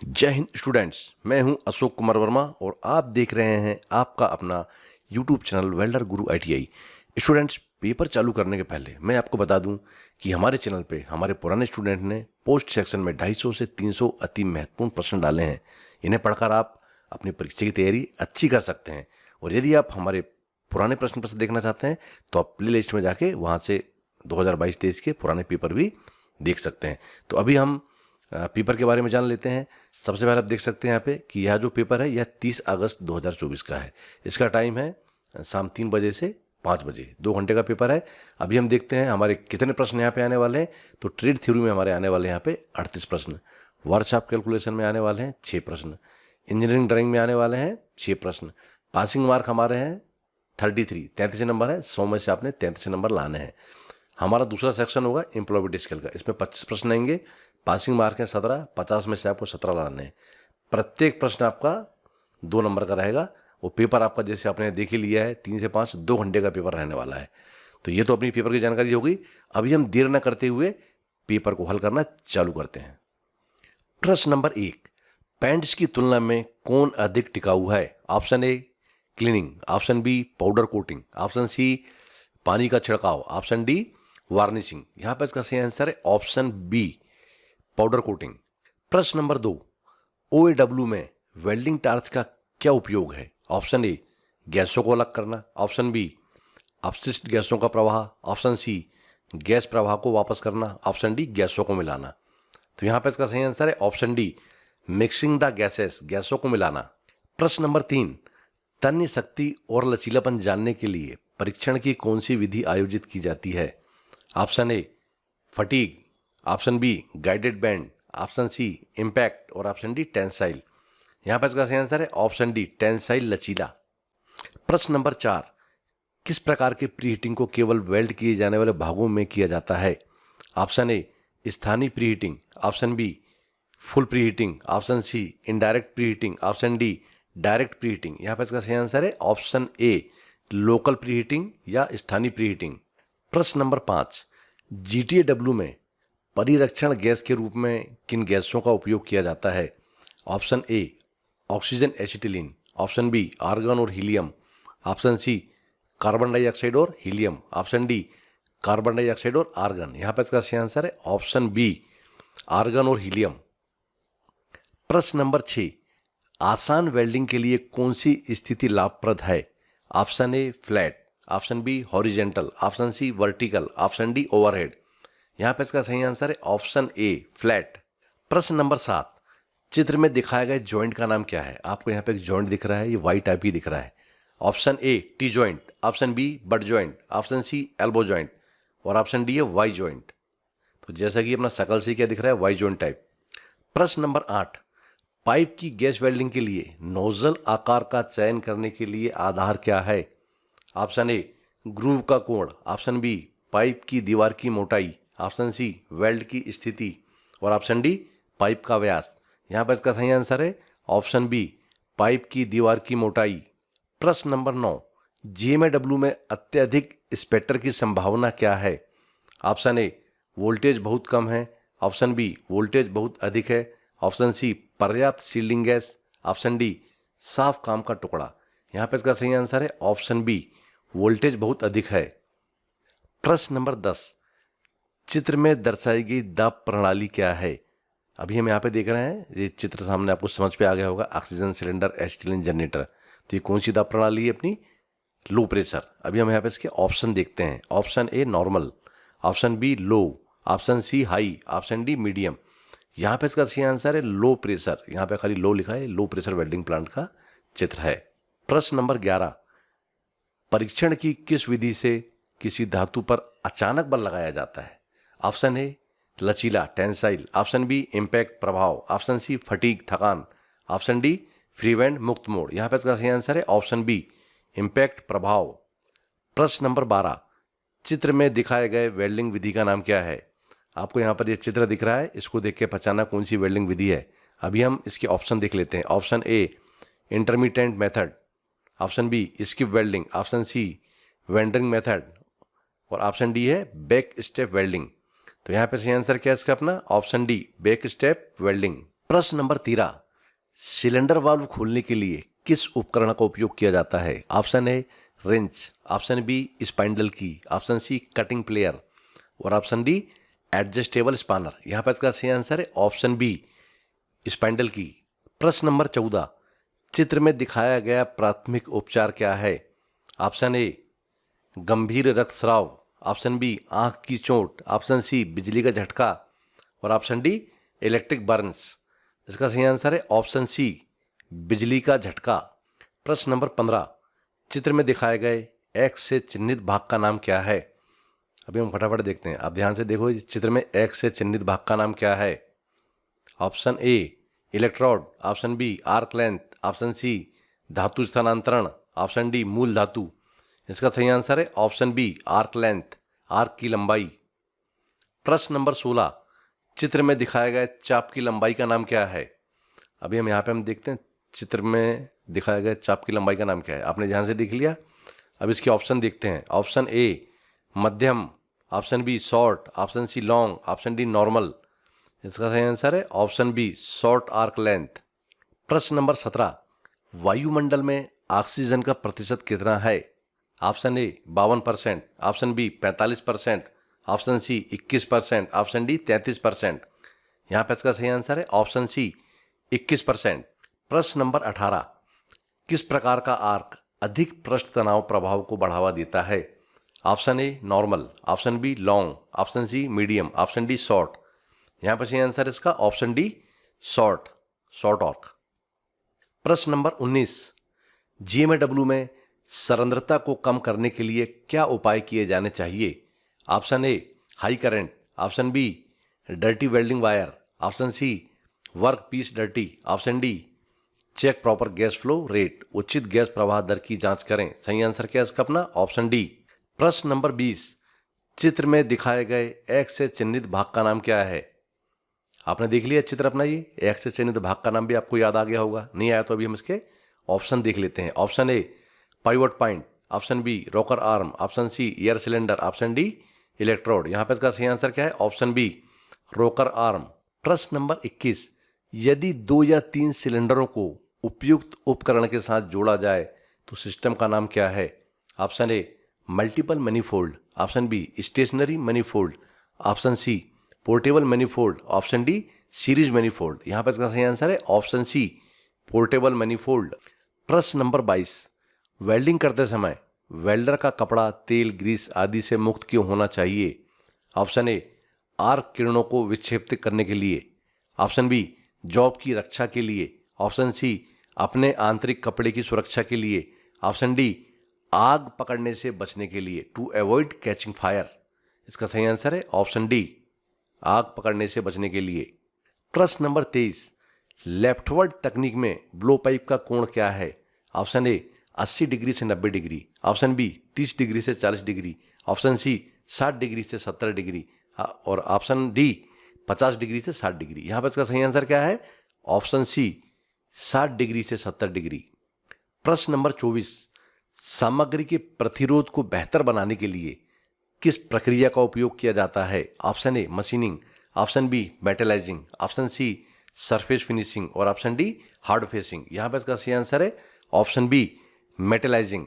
जय हिंद स्टूडेंट्स। मैं हूं अशोक कुमार वर्मा और आप देख रहे हैं आपका अपना यूट्यूब चैनल वेल्डर गुरु ITI। स्टूडेंट्स, पेपर चालू करने के पहले मैं आपको बता दूं कि हमारे चैनल पे हमारे पुराने स्टूडेंट ने पोस्ट सेक्शन में 250 से 300 अति महत्वपूर्ण प्रश्न डाले हैं। इन्हें पढ़कर आप अपनी परीक्षा की तैयारी अच्छी कर सकते हैं। और यदि आप हमारे पुराने प्रश्न पत्र देखना चाहते हैं तो आप प्ले लिस्ट में जाके वहाँ से 2022-23 के पुराने पेपर भी देख सकते हैं। तो अभी हम पेपर के बारे में जान लेते हैं। सबसे पहले आप देख सकते हैं यहाँ पे कि यह जो पेपर है यह 30 अगस्त 2024 का है। इसका टाइम है शाम 3 बजे से 5 बजे, 2 घंटे का पेपर है। अभी हम देखते हैं हमारे कितने प्रश्न यहाँ पे आने वाले हैं। तो ट्रेड थ्योरी में हमारे आने वाले हैं यहाँ पे 38 प्रश्न, वर्कशॉप कैलकुलेशन में आने वाले हैं 6 प्रश्न, इंजीनियरिंग ड्राइंग में आने वाले हैं 6 प्रश्न। पासिंग मार्क हमारे हैं 33 नंबर है, 100 में से आपने 33 नंबर लाने हैं। हमारा दूसरा सेक्शन होगा एम्प्लॉयबिलिटी स्केल का, इसमें 25 प्रश्न आएंगे। पासिंग मार्क है 17, 50 में से आपको 17 लाने हैं। प्रत्येक प्रश्न आपका 2 नंबर का रहेगा। वो पेपर आपका जैसे आपने देख ही लिया है 3 से 5 2 घंटे का पेपर रहने वाला है। तो ये तो अपनी पेपर की जानकारी होगी। अभी हम देर न करते हुए पेपर को हल करना चालू करते हैं। प्रश्न नंबर 1, पेंट्स की तुलना में कौन अधिक टिकाऊ है? Option A cleaning, option B powder coating, option C पानी का छिड़काव, ऑप्शन डी वार्निशिंग। यहां पर इसका सही आंसर है ऑप्शन बी पाउडर कोटिंग। प्रश्न नंबर 2, OAW में वेल्डिंग टार्च का क्या उपयोग है? ऑप्शन ए गैसों को अलग करना, ऑप्शन बी अपशिष्ट गैसों का प्रवाह, ऑप्शन सी गैस प्रवाह को वापस करना, ऑप्शन डी गैसों को मिलाना। तो यहां पर इसका सही आंसर है option D mixing the gases, गैसों को मिलाना। प्रश्न नंबर 3, तन्य शक्ति और लचीलापन जानने के लिए परीक्षण की कौन सी विधि आयोजित की जाती है? Option A fatigue, option B guided bend, option C impact और ऑप्शन डी टेंसाइल। यहां पर इसका सही आंसर है ऑप्शन डी टेंसाइल, लचीला। प्रश्न नंबर 4, किस प्रकार के प्रीहीटिंग को केवल वेल्ड किए जाने वाले भागों में किया जाता है? ऑप्शन ए स्थानीय preheating, option B full preheating, option C indirect preheating, option D direct preheating. यहां पर इसका सही आंसर है ऑप्शन ए लोकल प्रीहीटिंग या स्थानीय प्रीहीटिंग। प्रश्न नंबर 5, GTAW में परिरक्षण गैस के रूप में किन गैसों का उपयोग किया जाता है? Option A oxygen acetylene, option B argon और helium, option C carbon dioxide और helium, option D carbon dioxide और आर्गन। यहां पर इसका सही आंसर है ऑप्शन बी आर्गन और हीलियम। प्रश्न नंबर 6, आसान वेल्डिंग के लिए कौन सी स्थिति लाभप्रद है? Option A flat, option B horizontal, option C vertical, option D overhead. यहां पर इसका सही आंसर है ऑप्शन ए फ्लैट। प्रश्न नंबर 7, चित्र में दिखाए गए जॉइंट का नाम क्या है? आपको यहां पे एक जॉइंट दिख रहा है, ये वाई टाइप ही दिख रहा है। Option A T joint, option B butt joint, option C elbow joint और ऑप्शन डी है वाई जॉइंट। तो जैसा कि अपना शकल से क्या दिख रहा है, वाई जॉइंट टाइप। प्रश्न नंबर 8, पाइप की गैस वेल्डिंग के लिए नोजल आकार का चयन करने के लिए आधार क्या है? ऑप्शन ए ग्रूव का कोण, ऑप्शन बी पाइप की दीवार की मोटाई, ऑप्शन सी वेल्ड की स्थिति और ऑप्शन डी पाइप का व्यास। यहां पर इसका सही आंसर है ऑप्शन बी पाइप की दीवार की मोटाई। प्रश्न नंबर 9, GMAW में अत्यधिक स्पेक्टर की संभावना क्या है? ऑप्शन ए वोल्टेज बहुत कम है, ऑप्शन बी वोल्टेज बहुत अधिक है, ऑप्शन सी पर्याप्त शील्डिंग गैस, ऑप्शन डी साफ काम का टुकड़ा। यहां पर इसका सही आंसर है ऑप्शन बी वोल्टेज बहुत अधिक है। प्रश्न नंबर 10, चित्र में दर्शाई गई दाब प्रणाली क्या है? अभी हम यहाँ पे देख रहे हैं, ये चित्र सामने आपको समझ पे आ गया होगा, ऑक्सीजन सिलेंडर एसिटिलीन जनरेटर। तो ये कौन सी दाब प्रणाली है? अपनी लो प्रेशर। अभी हम यहाँ पे इसके ऑप्शन देखते हैं। Option A normal, option B low, option C high, option D medium. यहाँ पे इसका सही आंसर है लो प्रेशर। यहाँ पे खाली लो लिखा है, लो प्रेशर वेल्डिंग प्लांट का चित्र है। प्रश्न नंबर 11, परीक्षण की किस विधि से किसी धातु पर अचानक बल लगाया जाता है? ऑप्शन ए लचीला टेंसाइल, ऑप्शन बी इम्पैक्ट प्रभाव, ऑप्शन सी फटीग थकान, ऑप्शन डी फ्री बैंड मुक्त मोड़। यहां पर इसका सही आंसर है ऑप्शन बी इम्पैक्ट प्रभाव। प्रश्न नंबर 12, चित्र में दिखाए गए वेल्डिंग विधि का नाम क्या है? आपको यहां पर ये चित्र दिख रहा है, इसको देख के पहचाना कौन सी वेल्डिंग विधि है। अभी हम इसके ऑप्शन देख लेते हैं। Option A intermediate method, option B skip welding, option C wandering method और ऑप्शन डी है बैक स्टेप वेल्डिंग। तो यहाँ पे सही आंसर क्या है इसका? अपना option D back step welding. प्रश्न नंबर 13, सिलेंडर वाल्व खोलने के लिए किस उपकरण का उपयोग किया जाता है? Option A wrench, option B spindle key, option C cutting plier और ऑप्शन डी एडजस्टेबल स्पानर। यहाँ पर इसका सही आंसर है ऑप्शन बी स्पाइंडल की। प्रश्न नंबर 14, चित्र में दिखाया गया प्राथमिक उपचार क्या है? ऑप्शन ए गंभीर रक्तस्राव, ऑप्शन बी आंख की चोट, ऑप्शन सी बिजली का झटका और ऑप्शन डी इलेक्ट्रिक बर्न्स। इसका सही आंसर है ऑप्शन सी बिजली का झटका। प्रश्न नंबर 15, चित्र में दिखाए गए एक्स से चिन्हित भाग का नाम क्या है? अभी हम फटाफट देखते हैं, आप ध्यान से देखो इस चित्र में एक्स से चिन्हित भाग का नाम क्या है? Option A electrode, option B arc length, option C धातु स्थानांतरण, ऑप्शन डी मूल धातु। इसका सही आंसर है option B arc length, arc की लंबाई। प्रश्न नंबर 16, चित्र में दिखाया गया चाप की लंबाई का नाम क्या है? अभी हम यहाँ पे देखते हैं चित्र में दिखाया गया चाप की लंबाई का नाम क्या है। आपने ध्यान से देख लिया। अब इसके ऑप्शन देखते हैं। ऑप्शन ए मध्यम, option B short, option C long, option D normal. इसका सही आंसर है option B short arc length. प्रश्न नंबर 17, वायुमंडल में ऑक्सीजन का प्रतिशत कितना है? Option A 52%, option B 45%, option C 21%, option D 33%। यहाँ पे इसका सही आंसर है ऑप्शन सी 21%। प्रश्न नंबर 18, किस प्रकार का आर्क अधिक पृष्ठ तनाव प्रभाव को बढ़ावा देता है? Option A normal, option B long, option C medium, option D short. यहाँ पर सही आंसर इसका option D short, short arc. प्रश्न नंबर 19, जीएमडब्ल्यू में सांद्रता को कम करने के लिए क्या उपाय किए जाने चाहिए? Option A high current, option B dirty welding wire, option C work piece dirty, option D check proper gas flow rate, उचित गैस प्रवाह दर की जांच करें। सही आंसर क्या है इसका अपना ऑप्शन डी। प्रश्न नंबर 20, चित्र में दिखाए गए एक्स से चिन्हित भाग का नाम क्या है? आपने देख लिया चित्र अपना, ये एक्स से चिन्हित भाग का नाम भी आपको याद आ गया होगा। नहीं आया तो अभी हम इसके ऑप्शन देख लेते हैं। Option A pivot point, option B rocker arm, option C air cylinder, option D electrode. यहाँ पे इसका सही आंसर क्या है ऑप्शन बी रॉकर आर्म। प्रश्न नंबर 21, यदि 2 या 3 सिलेंडरों को उपयुक्त उपकरण के साथ जोड़ा जाए तो सिस्टम का नाम क्या है? Option A multiple manifold, option B stationary manifold, option C portable manifold, option D series manifold. यहाँ पर इसका सही आंसर है ऑप्शन सी पोर्टेबल मैनीफोल्ड। प्रश्न नंबर 22, वेल्डिंग करते समय वेल्डर का कपड़ा तेल ग्रीस आदि से मुक्त क्यों होना चाहिए? ऑप्शन ए आर्क किरणों को विक्षेपित करने के लिए, ऑप्शन बी जॉब की रक्षा के लिए, ऑप्शन सी अपने आंतरिक कपड़े की सुरक्षा के लिए, ऑप्शन डी आग पकड़ने से बचने के लिए, टू अवॉइड कैचिंग फायर। इसका सही आंसर है ऑप्शन डी आग पकड़ने से बचने के लिए। प्रश्न नंबर 23, लेफ्टवर्ड तकनीक में ब्लो पाइप का कोण क्या है? ऑप्शन ए 80 डिग्री से 90 डिग्री, ऑप्शन बी 30 डिग्री से 40 डिग्री, ऑप्शन सी 60 डिग्री से 70 डिग्री और ऑप्शन डी 50 डिग्री से 60 डिग्री। यहाँ पर इसका सही आंसर क्या है ऑप्शन सी 60 डिग्री से 70 डिग्री। प्रश्न नंबर 24, सामग्री के प्रतिरोध को बेहतर बनाने के लिए किस प्रक्रिया का उपयोग किया जाता है? Option A machining, option B metallizing, option C surface finishing और ऑप्शन डी हार्ड फेसिंग। यहाँ पर इसका सही आंसर है ऑप्शन बी मेटलाइजिंग।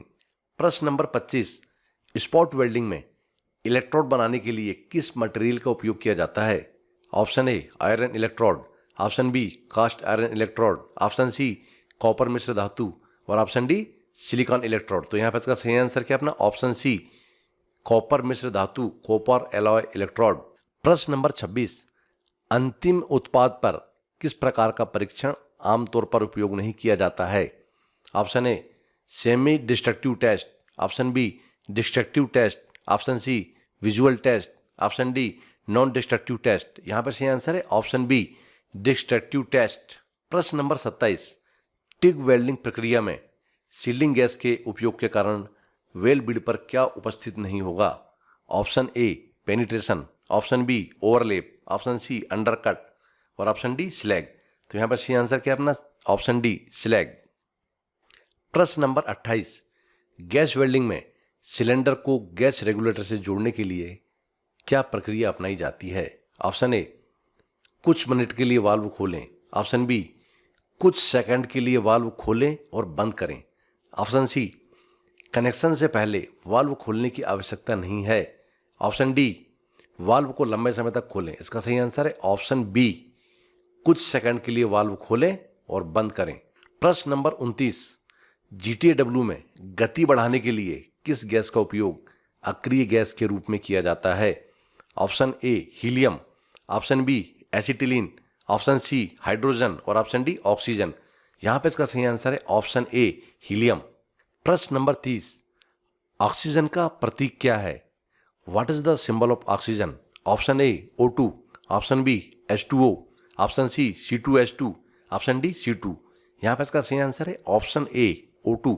प्रश्न नंबर 25, स्पॉट वेल्डिंग में इलेक्ट्रोड बनाने के लिए किस मटेरियल का उपयोग किया जाता है? Option A iron electrode, option B cast iron electrode, option C copper मिश्र धातु और ऑप्शन डी सिलिकॉन इलेक्ट्रोड। तो यहाँ पर इसका सही आंसर क्या अपना ऑप्शन सी कॉपर मिश्र धातु, कॉपर एलॉय इलेक्ट्रोड। प्रश्न नंबर 26, अंतिम उत्पाद पर किस प्रकार का परीक्षण आमतौर पर उपयोग नहीं किया जाता है? Option A semi destructive test, option B destructive test, option C visual test, option D non destructive test. यहाँ पर सही आंसर है ऑप्शन बी डिस्ट्रक्टिव टेस्ट। प्रश्न नंबर 27, टिग वेल्डिंग प्रक्रिया में सील्डिंग गैस के उपयोग के कारण वेल बिड पर क्या उपस्थित नहीं होगा? Option A penetration, option B overlap, option C undercut और ऑप्शन डी स्लैग। तो यहाँ पर सही आंसर क्या अपना ऑप्शन डी स्लैग। प्रश्न नंबर 28, गैस वेल्डिंग में सिलेंडर को गैस रेगुलेटर से जोड़ने के लिए क्या प्रक्रिया अपनाई जाती है? ऑप्शन ए कुछ मिनट के लिए वाल्व खोलें, ऑप्शन बी, कुछ सेकंड के लिए वाल्व खोलें और बंद करें। ऑप्शन सी, कनेक्शन से पहले वाल्व खोलने की आवश्यकता नहीं है। ऑप्शन डी, वाल्व को लंबे समय तक खोलें। इसका सही आंसर है ऑप्शन बी, कुछ सेकंड के लिए वाल्व खोलें और बंद करें। प्रश्न नंबर 29, GTAW में गति बढ़ाने के लिए किस गैस का उपयोग अक्रिय गैस के रूप में किया जाता है? Option A, helium. Option B, acetylene. Option C, hydrogen. और ऑप्शन डी, ऑक्सीजन। यहां पे इसका सही आंसर है ऑप्शन ए, हीलियम। प्रश्न नंबर 30, ऑक्सीजन का प्रतीक क्या है? What is the symbol of oxygen? Option A, O2। Option B, H2O। Option C, C2H2। Option D, C2। यहां पर इसका सही आंसर है ऑप्शन ए, O2।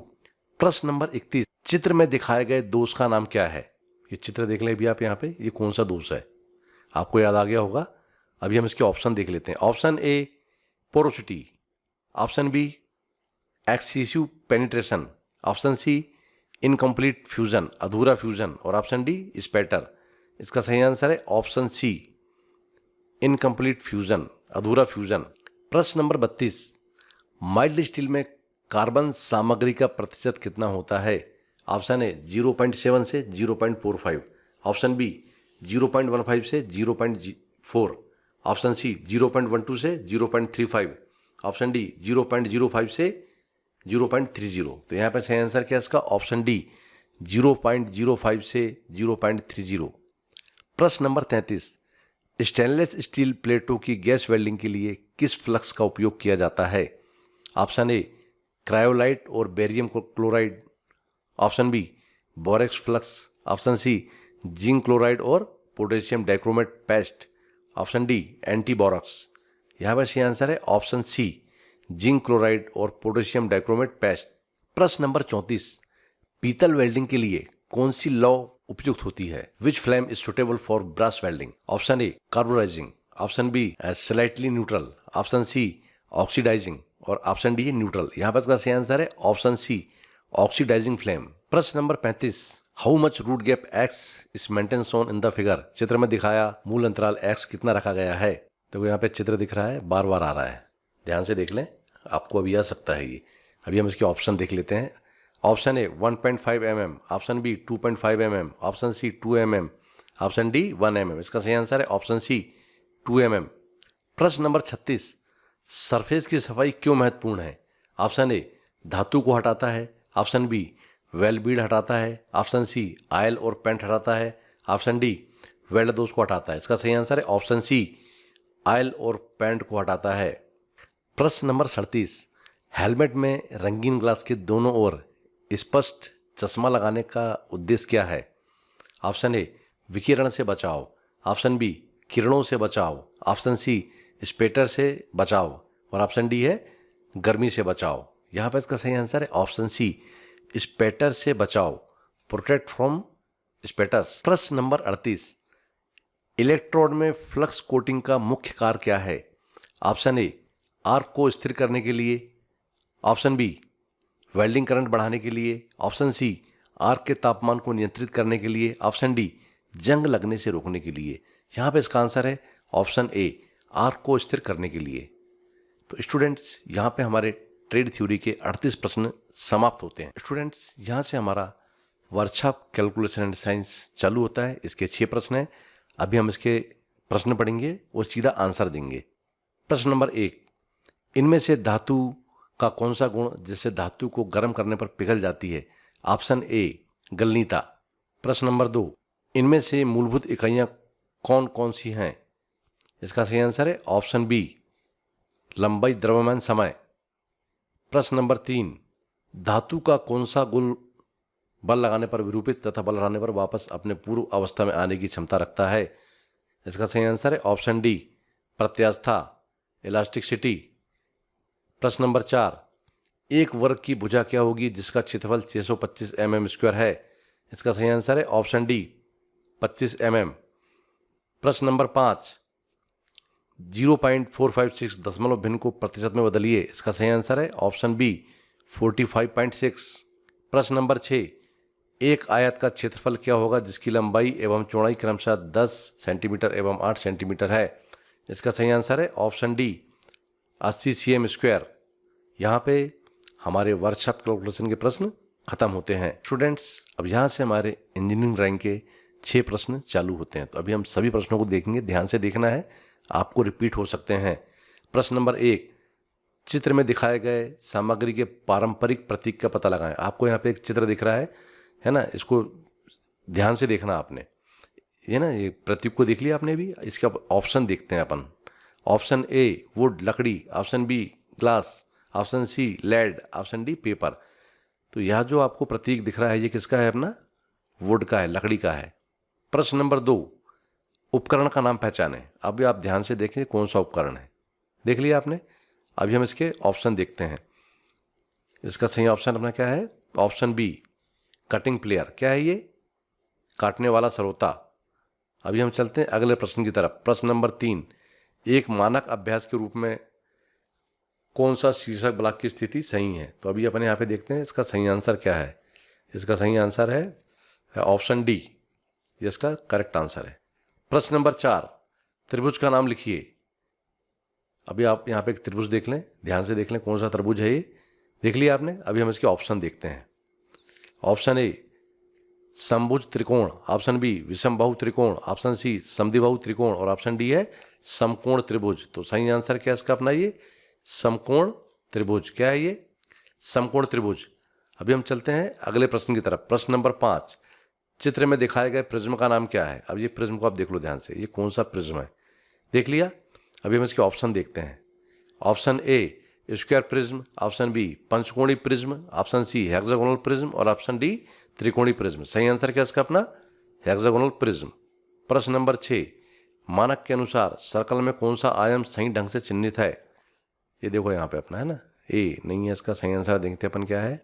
प्रश्न नंबर 31, चित्र में दिखाए गए दोष का नाम क्या है? ये चित्र देख लें भी आप यहाँ पे, ये कौन सा दोष है? आपको याद आ गया होगा। अभी हम इसके ऑप्शन देख लेते हैं। Option A, porosity. Option B, excessive penetration. Option C, incomplete fusion, अधूरा फ्यूजन। और ऑप्शन डी, स्पैटर। इसका सही आंसर है ऑप्शन सी, इनकम्प्लीट फ्यूजन, अधूरा फ्यूजन। प्रश्न नंबर 32, माइल्ड स्टील में कार्बन सामग्री का प्रतिशत कितना होता है? ऑप्शन ए, 0.7 से 0.45। ऑप्शन बी, 0.15 से 0.4। ऑप्शन सी, 0.12 से 0.35। ऑप्शन डी, 0.05 से 0.30। तो यहाँ पर सही आंसर क्या है इसका? ऑप्शन डी, 0.05 से 0.30। प्रश्न नंबर 33, स्टेनलेस स्टील प्लेटों की गैस वेल्डिंग के लिए किस फ्लक्स का उपयोग किया जाता है? ऑप्शन ए, क्रायोलाइट और barium chloride. Option B, borax flux. Option C, zinc chloride और potassium dichromate paste. Option D, anti borax. यहाँ पर सही आंसर है ऑप्शन सी, जिंक क्लोराइड और पोटेशियम डाइक्रोमेट पेस्ट। प्रश्न नंबर 34, पीतल वेल्डिंग के लिए कौन सी लौ उपयुक्त होती है? Which flame is suitable for brass welding? Option A, carburizing. Option B, slightly neutral. Option C, oxidizing. और ऑप्शन डी, न्यूट्रल। यहाँ पर इसका सही आंसर है ऑप्शन सी, ऑक्सीडाइजिंग फ्लेम। प्रश्न number 35, how much root gap X is maintain shown in the figure? चित्र में दिखाया मूल अंतराल एक्स कितना रखा गया है? तो यहाँ पे चित्र दिख रहा है, बार बार आ रहा है, ध्यान से देख लें, आपको अभी आ सकता है ये। अभी हम इसके ऑप्शन देख लेते हैं। Option A, 1.5 mm। Option B, 2.5 mm। Option C, 2 mm। Option D, 1 mm। इसका सही आंसर है ऑप्शन सी, 2 mm। प्रश्न नंबर 36, सरफेस की सफाई क्यों महत्वपूर्ण है? ऑप्शन ए, धातु को हटाता है। ऑप्शन बी, वेल बीड हटाता है। ऑप्शन सी, आयल और पेंट हटाता है। ऑप्शन डी, वेल्ड दोष को हटाता है। इसका सही आंसर है ऑप्शन सी, आयल और पेंट को हटाता है। प्रश्न नंबर 37, हेलमेट में रंगीन ग्लास के दोनों ओर स्पष्ट चश्मा लगाने का उद्देश्य क्या है? ऑप्शन ए, विकिरण से बचाव। ऑप्शन बी, किरणों से बचाव। ऑप्शन सी, स्पेटर से बचाव। और ऑप्शन डी है गर्मी से बचाव। यहाँ पर इसका सही आंसर है ऑप्शन सी, स्पेटर से बचाव, प्रोटेक्ट फ्रॉम स्पेटर्स। प्रश्न नंबर 38, इलेक्ट्रोड में फ्लक्स कोटिंग का मुख्य कार्य क्या है? ऑप्शन ए, आर्क को स्थिर करने के लिए। ऑप्शन बी, वेल्डिंग करंट बढ़ाने के लिए। ऑप्शन सी, आर्क के तापमान को नियंत्रित करने के लिए। ऑप्शन डी, जंग लगने से रोकने के लिए। यहाँ पे इसका आंसर है ऑप्शन ए, आर्क को स्थिर करने के लिए। तो स्टूडेंट्स, यहाँ पे हमारे ट्रेड थ्योरी के 38 प्रश्न समाप्त होते हैं। स्टूडेंट्स, यहाँ से हमारा वर्कशॉप कैलकुलेशन एंड साइंस चालू होता है। इसके 6 प्रश्न हैं। अभी हम इसके प्रश्न पढ़ेंगे और सीधा आंसर देंगे। प्रश्न नंबर 1, इनमें से धातु का कौन सा गुण जिससे धातु को गर्म करने पर पिघल जाती है? ऑप्शन ए, गलनीता। प्रश्न नंबर 2, इनमें से मूलभूत इकाइयाँ कौन कौन सी हैं? इसका सही आंसर है ऑप्शन बी, लंबाई, द्रव्यमान, समय। प्रश्न नंबर 3, धातु का कौन सा गुण बल लगाने पर विरूपित तथा बल लगाने पर वापस अपने पूर्व अवस्था में आने की क्षमता रखता है? इसका सही आंसर है ऑप्शन डी, प्रत्यास्था, इलास्टिसिटी। प्रश्न नंबर 4, एक वर्ग की भुजा क्या होगी जिसका क्षेत्रफल 625 mm² है? इसका सही आंसर है ऑप्शन डी, 25 mm। प्रश्न नंबर 5, 0.456 दशमलव भिन्न को प्रतिशत में बदलिए। इसका सही आंसर है ऑप्शन बी, 45.6। प्रश्न नंबर 6, एक आयत का क्षेत्रफल क्या होगा जिसकी लंबाई एवं चौड़ाई क्रमशः 10 सेंटीमीटर एवं 8 सेंटीमीटर है? इसका सही आंसर है ऑप्शन डी, 80 cm²। यहाँ पे हमारे वर्कशॉप कैलकुलेशन के प्रश्न खत्म होते हैं। स्टूडेंट्स, अब यहाँ से हमारे इंजीनियरिंग रैंक के 6 प्रश्न चालू होते हैं। तो अभी हम सभी प्रश्नों को देखेंगे, ध्यान से देखना है, आपको रिपीट हो सकते हैं। प्रश्न नंबर 1, चित्र में दिखाए गए सामग्री के पारंपरिक प्रतीक का पता लगाएं। आपको यहाँ पे एक चित्र दिख रहा है ना, इसको ध्यान से देखना आपने, ये ना, ये प्रतीक को देख लिया आपने भी। इसका ऑप्शन देखते हैं अपन। ऑप्शन ए वुड, लकड़ी, option B glass, option C lead, option D paper. तो यह जो आपको प्रतीक दिख रहा है ये किसका है? अपना वुड का है, लकड़ी का है। प्रश्न नंबर 2, उपकरण का नाम पहचानें। अभी आप ध्यान से देखें कौन सा उपकरण है, देख लिया आपने। अभी हम इसके ऑप्शन देखते हैं। इसका सही ऑप्शन अपना क्या है? Option B cutting plier. क्या है ये? काटने वाला सरोता। अभी हम चलते हैं अगले प्रश्न की तरफ। प्रश्न नंबर 3, एक मानक अभ्यास के रूप में कौन सा शीर्षक ब्लॉक की स्थिति सही है? तो अभी अपन यहाँ पे देखते हैं इसका सही आंसर क्या है। इसका सही आंसर है ऑप्शन डी, ये इसका करेक्ट आंसर है। प्रश्न नंबर 4, त्रिभुज का नाम लिखिए। अभी आप यहाँ पे एक त्रिभुज देख लें, ध्यान से देख लें कौन सा त्रिभुज है ये, देख लिया आपने। अभी हम इसके ऑप्शन देखते हैं। ऑप्शन ए समभुज त्रिकोण, ऑप्शन बी विषमबाहु त्रिकोण, ऑप्शन सी समद्विबाहु त्रिकोण और ऑप्शन डी है समकोण त्रिभुज। तो सही आंसर क्या है इसका अपना? ये समकोण त्रिभुज। क्या है ये? समकोण त्रिभुज। अभी हम चलते हैं अगले प्रश्न की तरफ। प्रश्न नंबर 5, चित्र में दिखाए गए प्रिज्म का नाम क्या है? अब ये प्रिज्म को आप देख लो ध्यान से, ये कौन सा प्रिज्म है, देख लिया। अभी हम इसके ऑप्शन देखते हैं। Option A square prism, option B पंचकोणीय prism, option C hexagonal prism और ऑप्शन डी त्रिकोणीय प्रिज्म। सही आंसर क्या इसका अपना? Hexagonal prism. प्रश्न नंबर 6, मानक के अनुसार सर्कल में कौन सा आयाम सही ढंग से चिन्हित है? ये देखो यहाँ पे अपना है ना, ए नहीं है इसका सही आंसर। देखते हैं अपन क्या है।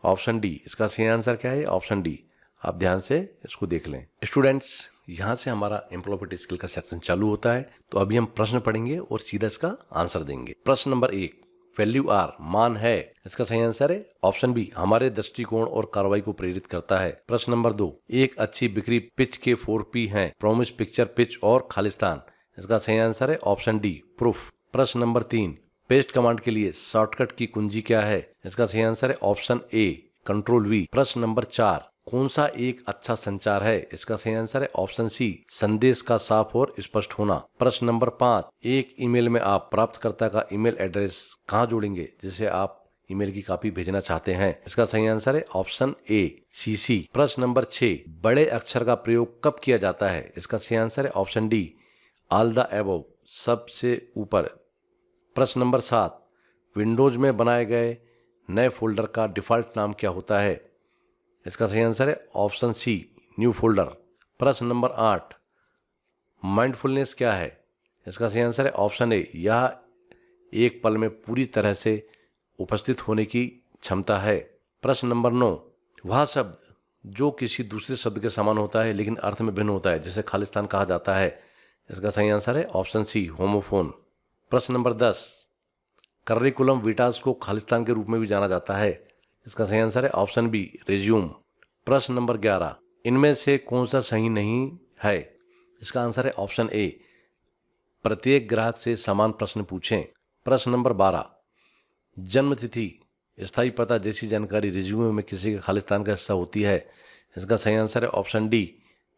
ऑप्शन डी, इसका सही आंसर क्या है? Option D. आप ध्यान से इसको देख लें। स्टूडेंट्स, यहाँ से हमारा एम्प्लॉयबिलिटी स्किल का सेक्शन चालू होता है। तो अभी हम प्रश्न पढ़ेंगे और सीधा इसका आंसर देंगे। प्रश्न नंबर 1, वैल्यू आर मान है, इसका सही आंसर है ऑप्शन बी हमारे दृष्टिकोण और कार्रवाई को प्रेरित करता है। प्रश्न नंबर 2, एक अच्छी बिक्री पिच के 4P हैं, प्रॉमिस, पिक्चर, पिच और खालिस्तान। इसका सही आंसर है ऑप्शन डी प्रूफ। प्रश्न नंबर 3, पेस्ट कमांड के लिए शॉर्टकट की कुंजी क्या है? इसका सही आंसर है ऑप्शन ए कंट्रोल वी। प्रश्न नंबर 4, कौन सा एक अच्छा संचार है? इसका सही आंसर है ऑप्शन सी संदेश का साफ और स्पष्ट होना। प्रश्न नंबर 5, एक ईमेल में आप प्राप्तकर्ता का ईमेल एड्रेस कहाँ जोड़ेंगे जिसे आप ईमेल की कॉपी भेजना चाहते हैं? इसका सही आंसर है ऑप्शन ए CC। प्रश्न नंबर 6, बड़े अक्षर का प्रयोग कब किया जाता है? इसका सही आंसर है option D all the above, सबसे ऊपर। प्रश्न नंबर 7, विंडोज में बनाए गए नए फोल्डर का डिफॉल्ट नाम क्या होता है? इसका सही आंसर है ऑप्शन सी न्यू फोल्डर। प्रश्न नंबर 8, माइंडफुलनेस क्या है? इसका सही आंसर है ऑप्शन ए यह एक पल में पूरी तरह से उपस्थित होने की क्षमता है। प्रश्न नंबर 9, वह शब्द जो किसी दूसरे शब्द के समान होता है लेकिन अर्थ में भिन्न होता है जिसे खालिस्तान कहा जाता है। इसका सही आंसर है ऑप्शन सी होमोफोन। प्रश्न नंबर 10, करिकुलम विटास को खालिस्तान के रूप में भी जाना जाता है। इसका सही आंसर है ऑप्शन बी रिज्यूम। प्रश्न नंबर 11, इनमें से कौन सा सही नहीं है? इसका आंसर है ऑप्शन ए प्रत्येक ग्राहक से समान प्रश्न पूछें। प्रश्न नंबर 12, जन्म तिथि, स्थायी पता जैसी जानकारी रिज्यूमे में किसी के खालिस्तान का हिस्सा होती है। इसका सही आंसर है ऑप्शन डी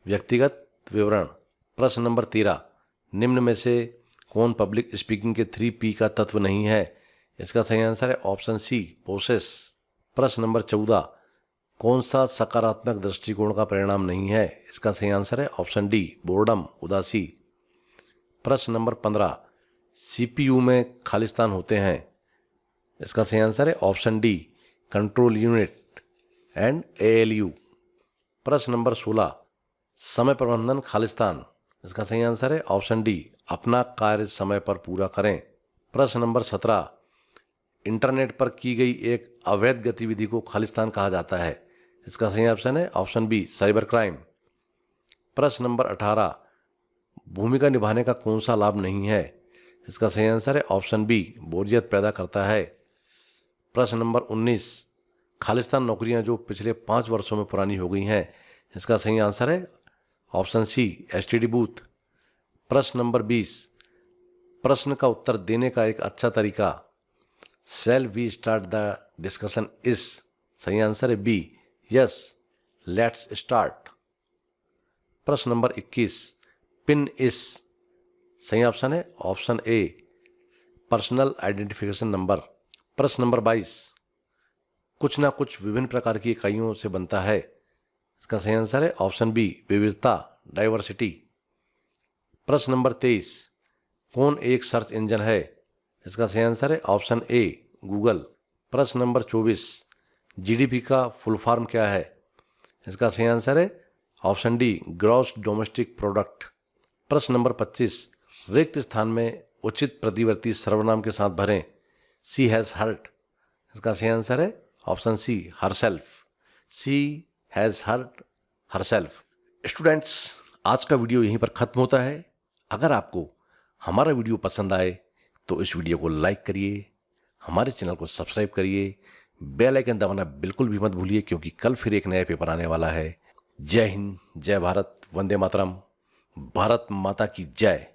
व्यक्तिगत विवरण। प्रश्न नंबर 13, निम्न में से कौन पब्लिक स्पीकिंग के 3P का तत्व नहीं है? इसका सही आंसर है ऑप्शन सी प्रोसेस। प्रश्न नंबर 14, कौन सा सकारात्मक दृष्टिकोण का परिणाम नहीं है? इसका सही आंसर है ऑप्शन डी बोर्डम, उदासी। प्रश्न नंबर 15, CPU में खालिस्तान होते हैं। इसका सही आंसर है option D control unit and ALU। प्रश्न नंबर 16, समय प्रबंधन खालिस्तान। इसका सही आंसर है ऑप्शन डी अपना कार्य समय पर पूरा करें। प्रश्न नंबर 17, इंटरनेट पर की गई एक अवैध गतिविधि को खालिस्तान कहा जाता है। इसका सही ऑप्शन है ऑप्शन बी साइबर क्राइम। प्रश्न नंबर 18, भूमिका निभाने का कौन सा लाभ नहीं है? इसका सही आंसर है ऑप्शन बी बोरियत पैदा करता है। प्रश्न नंबर 19, खालिस्तान नौकरियां जो पिछले 5 वर्षों में पुरानी हो गई हैं। इसका सही आंसर है ऑप्शन सी STD बूथ। प्रश्न नंबर 20, प्रश्न का उत्तर देने का एक अच्छा तरीका, shall we start the discussion is. सही आंसर है बी, यस लेट्स स्टार्ट। प्रश्न नंबर 21, पिन इज। सही ऑप्शन है option A, personal identification number. प्रश्न नंबर 22, कुछ ना कुछ विभिन्न प्रकार की इकाइयों से बनता है। इसका सही आंसर है ऑप्शन बी, विविधता, डाइवर्सिटी। प्रश्न नंबर 23, कौन एक सर्च इंजन है। इसका सही आंसर है ऑप्शन ए, गूगल। प्रश्न नंबर 24, जीडीपी का फुल फॉर्म क्या है। इसका सही आंसर है option D, gross domestic product. प्रश्न नंबर 25, रिक्त स्थान में उचित प्रतिवर्ती सर्वनाम के साथ भरें। She has hurt. इसका सही आंसर है option C, herself. She has hurt herself. Students, आज का वीडियो यहीं पर खत्म होता है। अगर आपको हमारा वीडियो पसंद आए तो इस वीडियो को लाइक करिए, हमारे चैनल को सब्सक्राइब करिए, बेल आइकन दबाना बिल्कुल भी मत भूलिए क्योंकि कल फिर एक नया पेपर आने वाला है। जय हिंद, जय भारत, वंदे मातरम, भारत माता की जय।